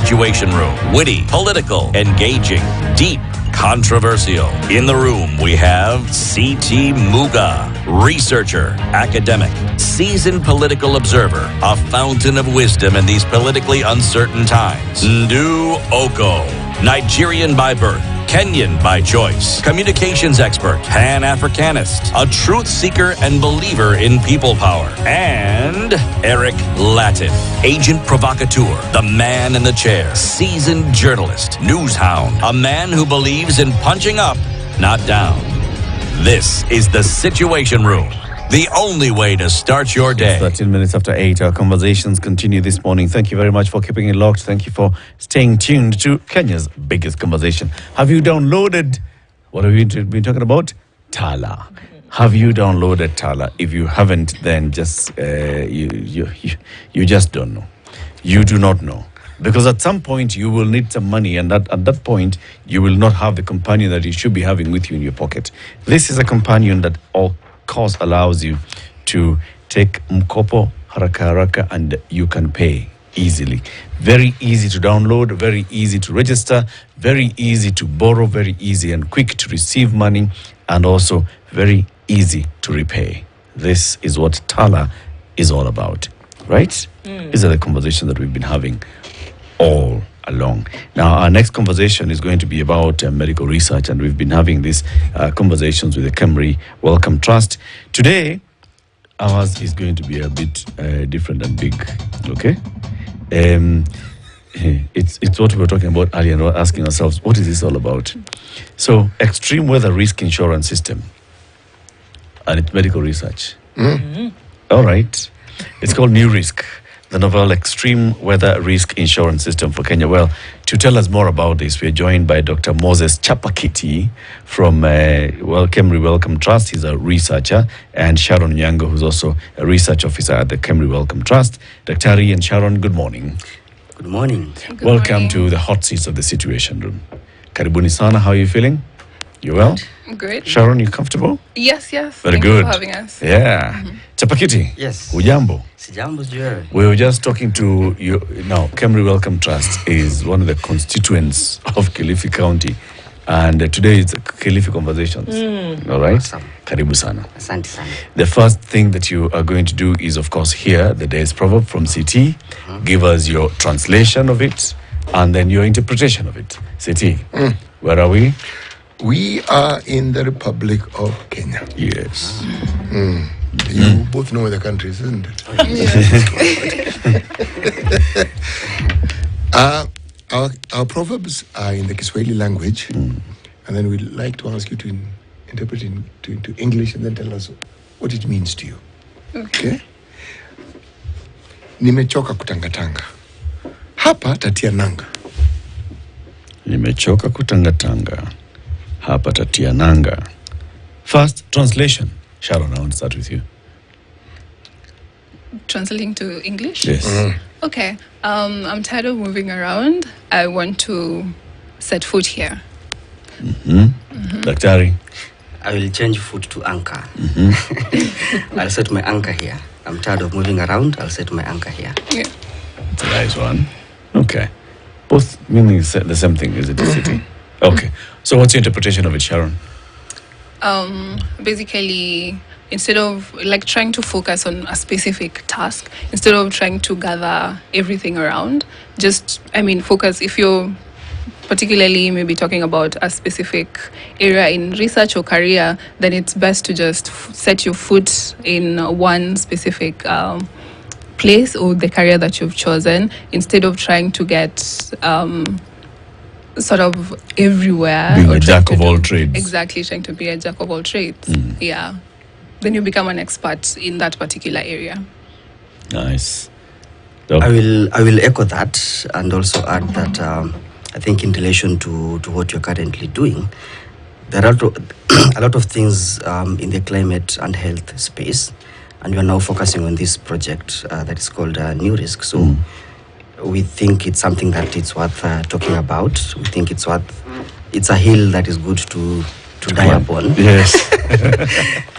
Situation Room. Witty, political, engaging, deep, controversial. In the room, we have C.T. Muga, researcher, academic, seasoned political observer, a fountain of wisdom in these politically uncertain times. Ndu Oko, Nigerian by birth, Kenyan by choice, communications expert, Pan-Africanist, a truth seeker and believer in people power, and Eric Latin, agent provocateur, the man in the chair, seasoned journalist, news hound, a man who believes in punching up, not down. This is the Situation Room. The only way to start your day. 13 minutes after 8, our conversations continue this morning. Thank you very much for keeping it locked. Thank you for staying tuned to Kenya's biggest conversation. Have you downloaded, what have we been talking about? Tala. Have you downloaded Tala? If you haven't, then just, you just don't know. You do not know. Because at some point, you will need some money, and at that point, you will not have the companion that you should be having with you in your pocket. This is a companion that course allows you to take mkopo haraka haraka, and you can pay easily. Very easy to download, very easy to register, very easy to borrow, very easy and quick to receive money, and also very easy to repay. This is what Tala is all about, right? These are the conversations that we've been having all along. Now, our next conversation is going to be about medical research, and we've been having these conversations with the Kemri Wellcome Trust. Today, ours is going to be a bit different and big, okay? It's what we were talking about earlier, and we're asking ourselves, what is this all about? So, extreme weather risk insurance system, and it's medical research. All right. It's called New Risk, the novel Extreme Weather Risk Insurance System for Kenya. Well, to tell us more about this, we're joined by Dr. Moses Chapakiti from Kemri Wellcome Trust. He's a researcher, and Sharon Nyango, who's also a research officer at the Kemri Wellcome Trust. Dr. Ari and Sharon, good morning. Good morning. Welcome to the hot seats of the Situation Room. Karibuni sana, how are you feeling? You well? Great. Sharon, you comfortable? Yes. Very Thank good. you for having us. Yeah. Chapakiti. Yes. Ujambo. Sijambo sijui. We were just talking to you. Now, Kemri Wellcome Trust is one of the constituents of Kilifi County. And today is Kilifi Conversations. All right? Awesome. Karibu sana. Asante sana. The first thing that you are going to do is, of course, hear the day's proverb from CT. Give us your translation of it, and then your interpretation of it. CT, where are we? We are in the Republic of Kenya. Yes. You both know where the country is, isn't it? Our proverbs are in the Kiswahili language, and then we'd like to ask you to interpret it into English and then tell us what it means to you. Okay? Nimechoka kutangatanga. Hapa tatia nanga. Nimechoka kutangatanga. Hapa tatia nanga. First, translation. Sharon, I want to start with you. Translating to English? Yes. Okay. I'm tired of moving around. I want to set foot here. Daktari. I will change foot to anchor. I'll set my anchor here. I'm tired of moving around. I'll set my anchor here. Yeah. It's a nice one. Okay. Both meaning the same thing, is it, the city? Okay. So what's your interpretation of it, Sharon? Basically, instead of trying to focus on a specific task, instead of trying to gather everything around, focus. If you're particularly maybe talking about a specific area in research or career, then it's best to just set your foot in one specific place or the career that you've chosen, instead of trying to get sort of everywhere. Being a jack of all trades. Exactly, trying to be a jack of all trades. Yeah. Then you become an expert in that particular area. Nice. I will echo that, and also add that I think in relation to what you're currently doing, there are a lot of things in the climate and health space, and we are now focusing on this project that is called New Risk. So we think it's something that it's worth talking about. We think it's a hill that is good to die upon. Yes.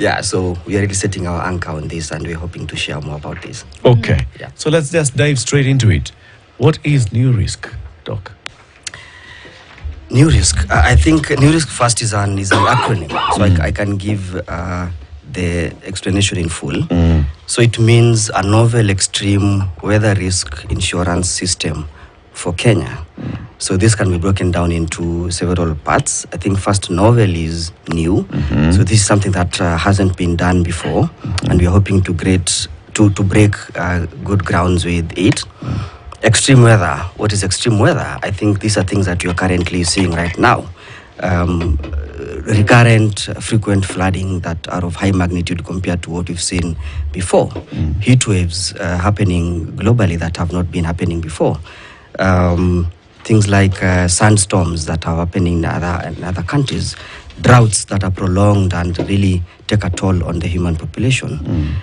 Yeah, so we are really setting our anchor on this, and we're hoping to share more about this. Okay. Yeah. So let's just dive straight into it. What is New Risk? Doc? New risk. I think new risk first is an acronym, so I can give the explanation in full. So it means a novel extreme weather risk insurance system for Kenya. So this can be broken down into several parts. I think first, novel is new. So this is something that hasn't been done before, and we are hoping to break good grounds with it. Extreme weather. What is extreme weather? I think these are things that you are currently seeing right now. Recurrent, frequent flooding that are of high magnitude compared to what we've seen before. Heat waves happening globally that have not been happening before. Things like sandstorms that are happening in other countries. Droughts that are prolonged and really take a toll on the human population.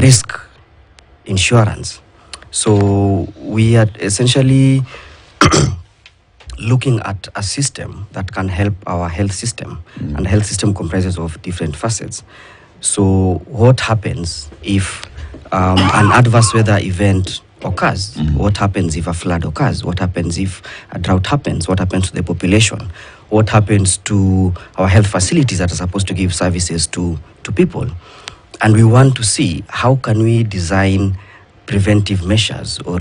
Risk insurance. So we are essentially looking at a system that can help our health system. And the health system comprises of different facets. So what happens if an adverse weather event occurs? What happens if a flood occurs? What happens if a drought happens? What happens to the population? What happens to our health facilities that are supposed to give services to people? And we want to see how can we design preventive measures or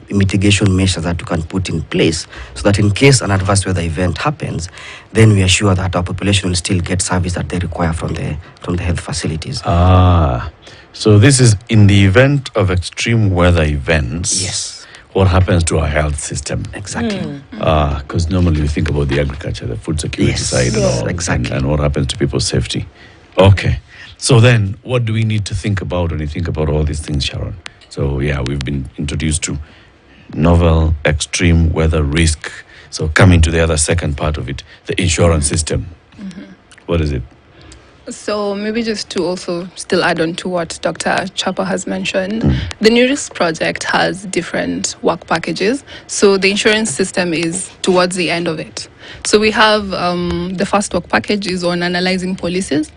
mitigation measures that we can put in place so that in case an adverse weather event happens, then we are sure that our population will still get service that they require from the health facilities. So this is in the event of extreme weather events. Yes. What happens to our health system? Exactly. Because normally we think about the agriculture, the food security side and all. Exactly. And what happens to people's safety. Okay. So then, what do we need to think about when you think about all these things, Sharon? So yeah, we've been introduced to novel, extreme weather risk. So coming to the other second part of it, the insurance system. What is it? So maybe just to also still add on to what Dr. Chapa has mentioned, the New Risk Project has different work packages. So the insurance system is towards the end of it. So we have the first work package is on analyzing policies.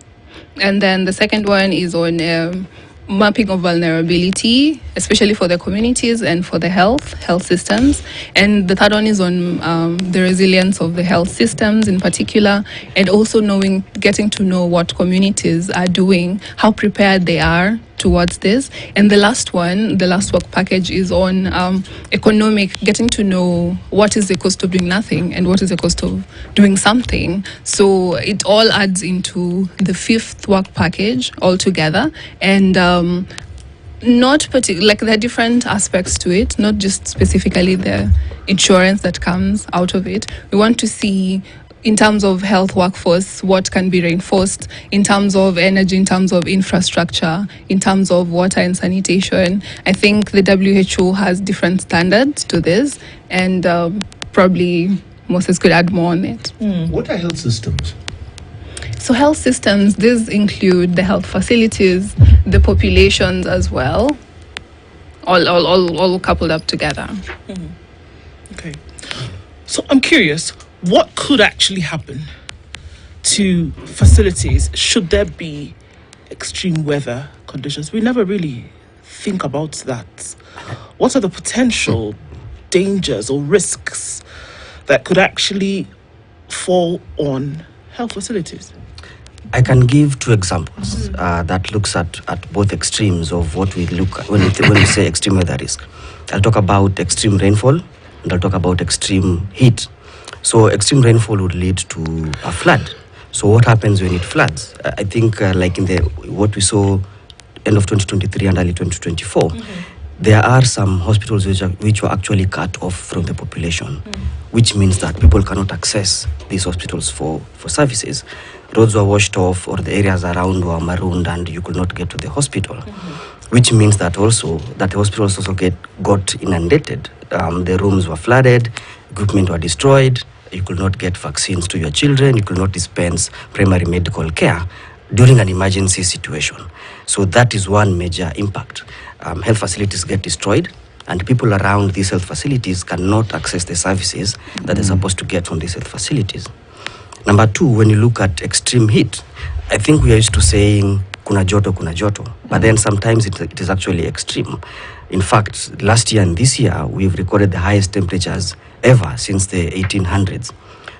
And then the second one is on mapping of vulnerability, especially for the communities and for the health systems. And the third one is on the resilience of the health systems in particular, and also getting to know what communities are doing, how prepared they are towards this. And the last work package is on getting to know what is the cost of doing nothing and what is the cost of doing something. So it all adds into the fifth work package altogether. And not particular, like there are different aspects to it, not just specifically the insurance that comes out of it. We want to see, in terms of health workforce, what can be reinforced, in terms of energy, in terms of infrastructure, in terms of water and sanitation. I think the WHO has different standards to this, and probably Moses could add more on it. What are health systems? So health systems, these include the health facilities, the populations as well, all coupled up together. Okay. So I'm curious, what could actually happen to facilities should there be extreme weather conditions? We never really think about that. What are the potential dangers or risks that could actually fall on health facilities? I can give two examples that looks at both extremes of what we look at when we say extreme weather risk. I'll talk about extreme rainfall and I'll talk about extreme heat. So extreme rainfall would lead to a flood. So what happens when it floods? I think like in what we saw end of 2023 and early 2024, there are some hospitals which were actually cut off from the population, which means that people cannot access these hospitals for services. Roads were washed off, or the areas around were marooned and you could not get to the hospital, which means that the hospitals also got inundated. The rooms were flooded, equipment were destroyed, you could not get vaccines to your children, you could not dispense primary medical care during an emergency situation. So that is one major impact. Health facilities get destroyed, and people around these health facilities cannot access the services that they're supposed to get from these health facilities. Number two, when you look at extreme heat, I think we are used to saying kuna joto, but then sometimes it is actually extreme. In fact, last year and this year, we've recorded the highest temperatures ever since the 1800s.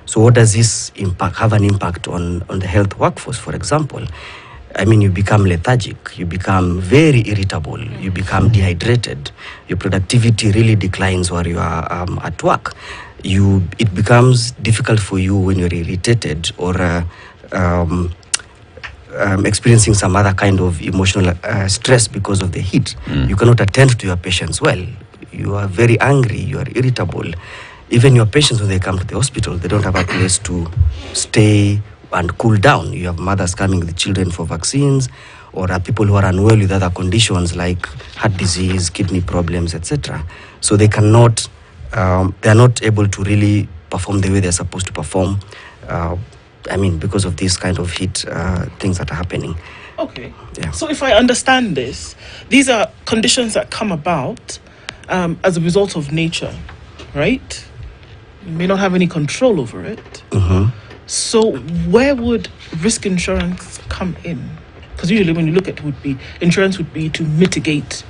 So what does this have an impact on the health workforce, for example? I mean, you become lethargic, you become very irritable, you become dehydrated, your productivity really declines while you are at work. It becomes difficult for you when you're irritated or experiencing some other kind of emotional stress because of the heat. You cannot attend to your patients well. You are very angry, you are irritable. Even your patients, when they come to the hospital, they don't have a place to stay and cool down. You have mothers coming with children for vaccines, or people who are unwell with other conditions like heart disease, kidney problems, etc. So they cannot, they are not able to really perform the way they're supposed to perform. I mean, because of these kind of heat things that are happening. Okay. Yeah. So if I understand this, these are conditions that come about as a result of nature, right? You may not have any control over it. So where would risk insurance come in? Because usually when you look at it, insurance would be to mitigate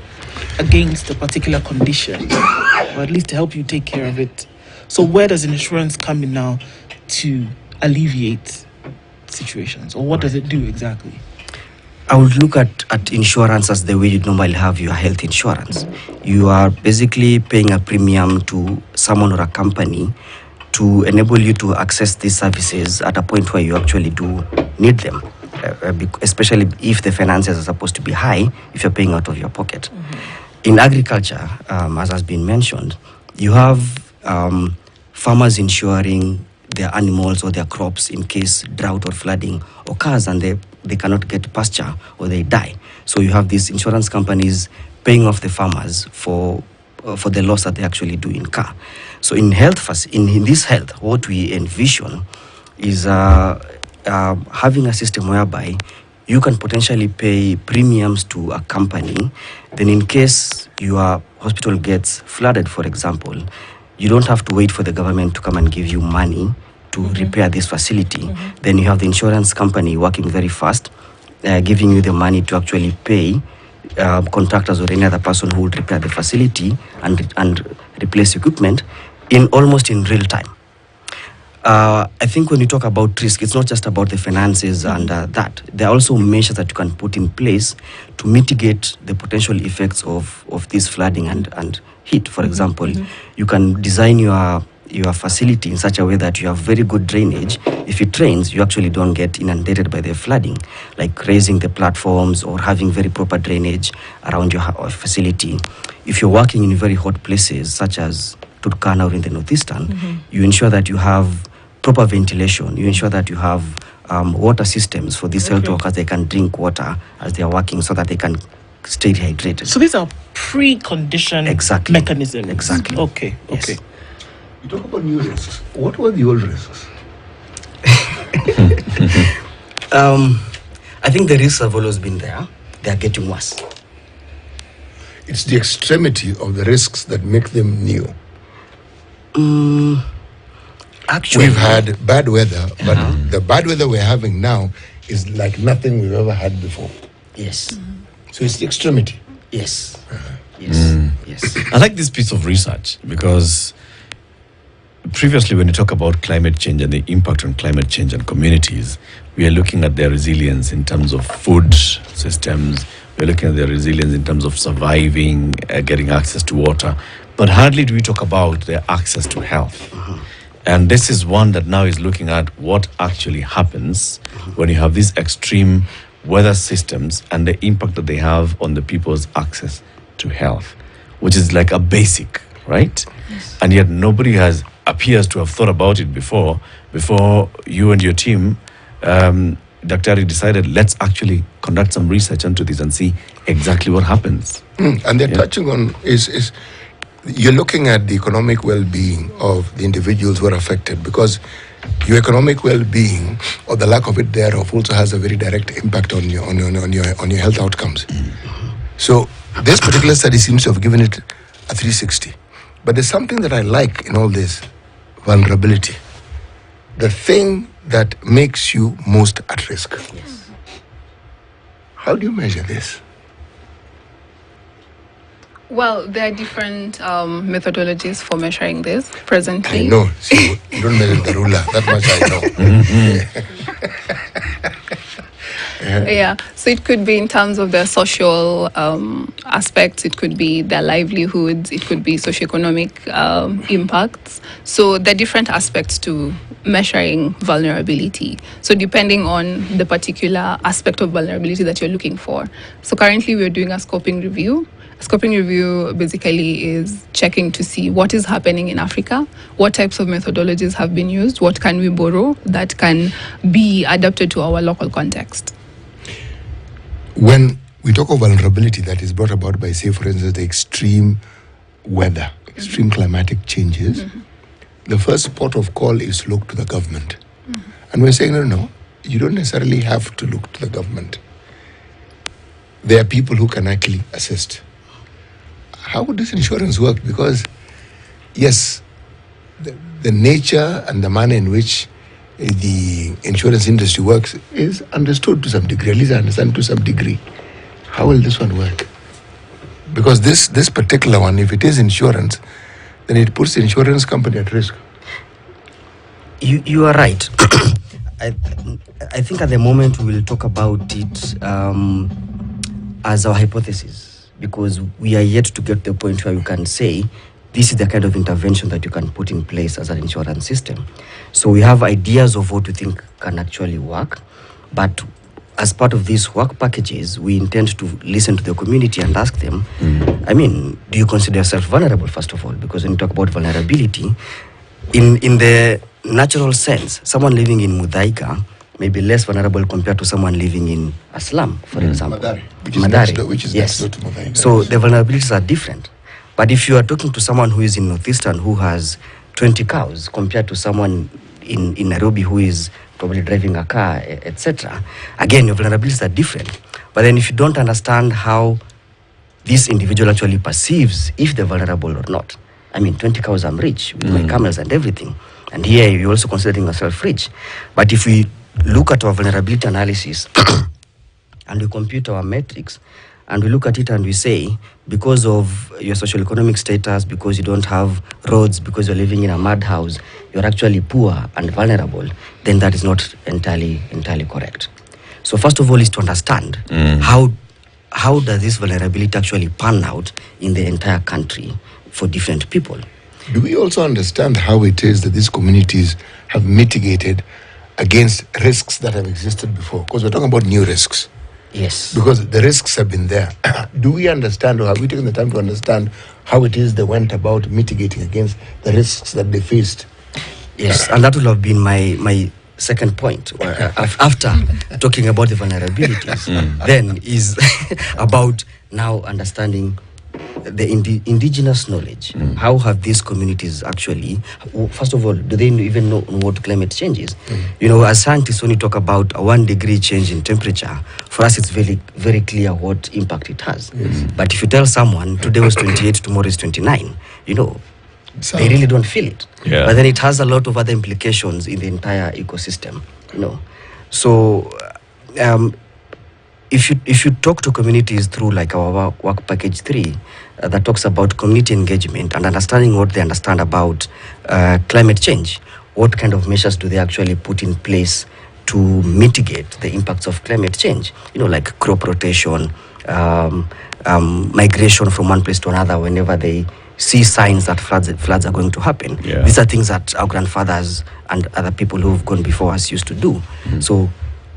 against a particular condition, or at least to help you take care of it. So where does insurance come in now to alleviate situations, or what does it do exactly? I would look at insurance as the way you'd normally have your health insurance. You are basically paying a premium to someone or a company to enable you to access these services at a point where you actually do need them, especially if the finances are supposed to be high, if you're paying out of your pocket. In agriculture, as has been mentioned, you have farmers insuring their animals or their crops in case drought or flooding occurs and they cannot get pasture or they die. So you have these insurance companies paying off the farmers for the loss that they actually do incur. So in this health, what we envision is having a system whereby you can potentially pay premiums to a company. Then in case your hospital gets flooded, for example, you don't have to wait for the government to come and give you money to repair this facility. Then you have the insurance company working very fast, giving you the money to actually pay contractors or any other person who would repair the facility and replace equipment almost in real time. I think when you talk about risk, it's not just about the finances and that. There are also measures that you can put in place to mitigate the potential effects of this flooding and heat. For example, you can design your facility in such a way that you have very good drainage. If it rains, you actually don't get inundated by the flooding, like raising the platforms or having very proper drainage around your facility. If you're working in very hot places, such as Turkana or in the Northeastern, you ensure that you have proper ventilation. You ensure that you have water systems for these health workers. They can drink water as they are working so that they can stay hydrated. So these are preconditioned mechanisms. Exactly. Okay. Yes. Okay. You talk about new risks. What were the old risks? I think the risks have always been there. They are getting worse. It's the extremity of the risks that make them new. Actually, We've had bad weather, but the bad weather we're having now is like nothing we've ever had before. yes, So it's the extremity. yes, yes. I like this piece of research because previously when you talk about climate change and the impact on climate change on communities, we are looking at their resilience in terms of food systems. We're looking at their resilience in terms of surviving, getting access to water. But hardly do we talk about their access to health. And this is one that now is looking at what actually happens when you have these extreme weather systems and the impact that they have on the people's access to health, which is like a basic, right? Yes. And yet nobody appears to have thought about it before you and your team, Dr. decided, let's actually conduct some research into this and see exactly what happens. And they're touching on is you're looking at the economic well-being of the individuals who are affected, because your economic well-being or the lack of it thereof also has a very direct impact on your health outcomes. So this particular study seems to have given it a 360. But there's something that I like in all this: vulnerability. The thing that makes you most at risk. How do you measure this? Well, there are different methodologies for measuring this presently. I know. See, you don't measure the ruler. That much I know. Yeah, so it could be in terms of their social aspects, it could be their livelihoods, it could be socioeconomic impacts. So there are different aspects to measuring vulnerability. So depending on the particular aspect of vulnerability that you're looking for. So currently we're doing a scoping review. A scoping review basically is checking to see what is happening in Africa, what types of methodologies have been used, what can we borrow that can be adapted to our local context. When we talk of vulnerability that is brought about by, say, for instance, the extreme weather, extreme climatic changes, the first port of call is look to the government. And we're saying, no, you don't necessarily have to look to the government. There are people who can actually assist. How would this insurance work? Because, yes, the nature and the manner in which the insurance industry works is understood to some degree, at least I understand to some degree. How will this one work? Because this particular one, if it is insurance, then it puts the insurance company at risk. You are right. I think at the moment we will talk about it as our hypothesis, because we are yet to get to the point where you can say this is the kind of intervention that you can put in place as an insurance system. So we have ideas of what we think can actually work, but as part of these work packages, we intend to listen to the community and ask them, I mean, do you consider yourself vulnerable, first of all? Because when you talk about vulnerability, in the natural sense, someone living in Muthaiga may be less vulnerable compared to someone living in a slum, for example. Madari, which is next door to Muthaiga. So the vulnerabilities are different. But if you are talking to someone who is in Northeastern who has 20 cows compared to someone in Nairobi who is probably driving a car, etc., again, your vulnerabilities are different. But then if you don't understand how this individual actually perceives if they're vulnerable or not, I mean, 20 cows, I'm rich with my camels and everything. And here you're also considering yourself rich. But if we look at our vulnerability analysis and we compute our metrics, and we look at it and we say, because of your social economic status, because you don't have roads, because you're living in a mud house, you're actually poor and vulnerable, then that is not entirely correct. So first of all is to understand how does this vulnerability actually pan out in the entire country for different people. Do we also understand how it is that these communities have mitigated against risks that have existed before? Because we're talking about new risks. Yes. Because the risks have been there. Do we understand, or have we taken the time to understand how it is they went about mitigating against the risks that they faced? Yes, and that will have been my second point. After talking about the vulnerabilities, then is about now understanding the indigenous knowledge. How have these communities actually, first of all, do they even know what climate change is? You know, as scientists, when you talk about a 1 degree change in temperature, for us it's very, very clear what impact it has. But if you tell someone today was 28, tomorrow is 29, you know, they really don't feel it. Yeah. But then it has a lot of other implications in the entire ecosystem, you know. So if you talk to communities through like our work package 3 that talks about community engagement and understanding what they understand about climate change, what kind of measures do they actually put in place to mitigate the impacts of climate change, you know, like crop rotation, migration from one place to another whenever they see signs that floods are going to happen. Yeah. These are things that our grandfathers and other people who have gone before us used to do. So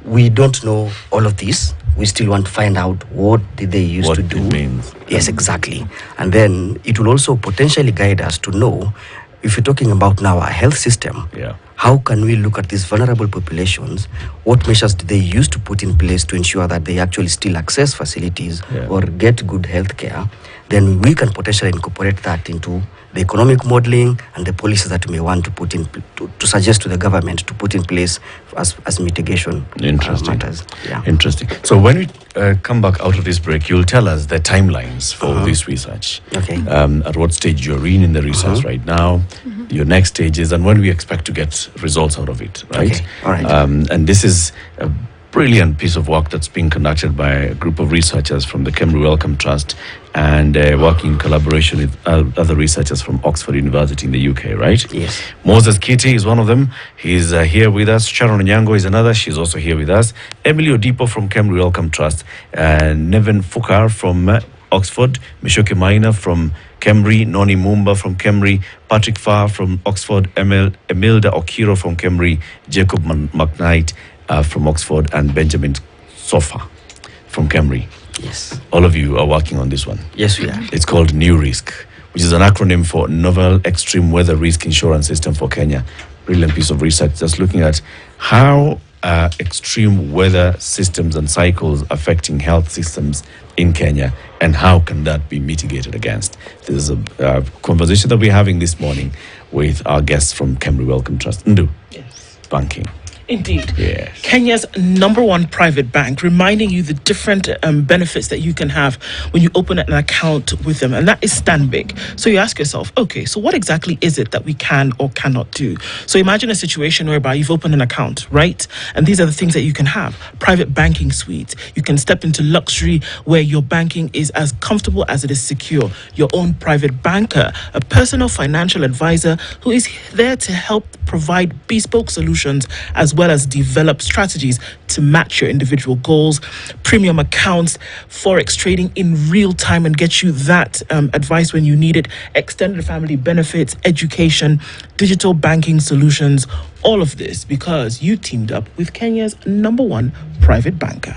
we don't know all of this. We still want to find out what did they used to do. What it means. Yes, exactly. And then it will also potentially guide us to know, if you're talking about now our health system, how can we look at these vulnerable populations? What measures do they use to put in place to ensure that they actually still access facilities or get good health care? Then we can potentially incorporate that into the economic modeling and the policies that we may want to put in, to suggest to the government to put in place as mitigation matters. Yeah. Interesting. So when we come back out of this break, you'll tell us the timelines for this research. Okay. At what stage you're in the research right now, your next stages, and when we expect to get results out of it, right? Okay. All right. And this is brilliant piece of work that's being conducted by a group of researchers from the Kemri Wellcome Trust and working in collaboration with other researchers from Oxford University in the UK, right? Yes. Moses Kitty is one of them. He's here with us. Sharon Onyango is another. She's also here with us. Emily Odipo from Kemri Wellcome Trust. Nevin Fukar from Oxford. Mishoke Maina from Kemri. Noni Mumba from Kemri. Patrick Farr from Oxford. Emilda Okiro from Kemri. Jacob McKnight from Oxford. And Benjamin Sofa from Kemri. Yes. All of you are working on this one. Yes, we are. It's called New Risk, which is an acronym for Novel Extreme Weather Risk Insurance System for Kenya. Brilliant piece of research just looking at how extreme weather systems and cycles affecting health systems in Kenya and how can that be mitigated against. This is a conversation that we're having this morning with our guests from Kemri Wellcome Trust. Ndu. Yes. Banking. Indeed. Yes. Kenya's #1 private bank, reminding you the different benefits that you can have when you open an account with them, and that is Stanbic. So you ask yourself, okay, so what exactly is it that we can or cannot do? So imagine a situation whereby you've opened an account, right? And these are the things that you can have. Private banking suites. You can step into luxury where your banking is as comfortable as it is secure. Your own private banker, a personal financial advisor who is there to help provide bespoke solutions as well as develop strategies to match your individual goals, premium accounts, forex trading in real time and get you that advice when you need it, extended family benefits, education, digital banking solutions, all of this because you teamed up with Kenya's #1 private banker.